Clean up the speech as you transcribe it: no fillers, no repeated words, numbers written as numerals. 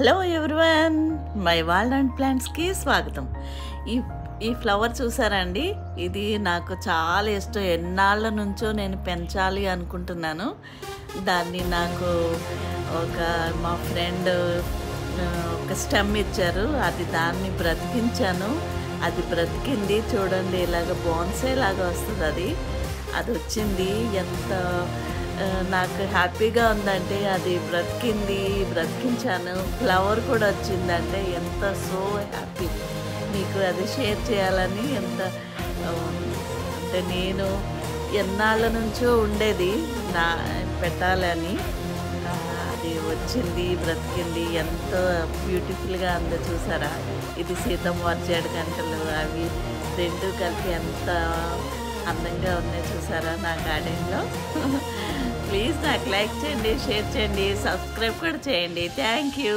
Hello everyone, my walnut ప్లాంట్స్కి స్వాగతం. ఈ ఈ ఫ్లవర్ చూసారండి, ఇది నాకు చాలా ఇష్టం. ఎన్నాళ్ళ నుంచో నేను పెంచాలి అనుకుంటున్నాను. దాన్ని నాకు మా ఫ్రెండ్ ఒక స్టెమ్ ఇచ్చారు, అది దాన్ని బ్రతికించాను. అది బ్రతికింది చూడండి, ఇలాగ బోన్సే లాగా వస్తుంది. అది వచ్చింది. ఎంత నాకు హ్యాపీగా ఉందంటే, అది బ్రతికించాను, ఫ్లవర్ కూడా వచ్చిందంటే ఎంత సో హ్యాపీ. మీకు అది షేర్ చేయాలని అంటే నేను ఎన్నాళ్ళ నుంచో ఉండేది నా పెట్టాలని. అది వచ్చింది, బ్రతికింది. ఎంత బ్యూటిఫుల్గా ఉందో చూసారా. ఇది సీతమ్మ జడ గంటలు, అవి రెండు కలిపి ఎంత అందంగా ఉన్నాయి చూసారా నా గార్డెన్లో. ప్లీజ్ నాకు లైక్ చేయండి, షేర్ చేయండి, సబ్స్క్రైబ్ కూడా చేయండి. Thank you.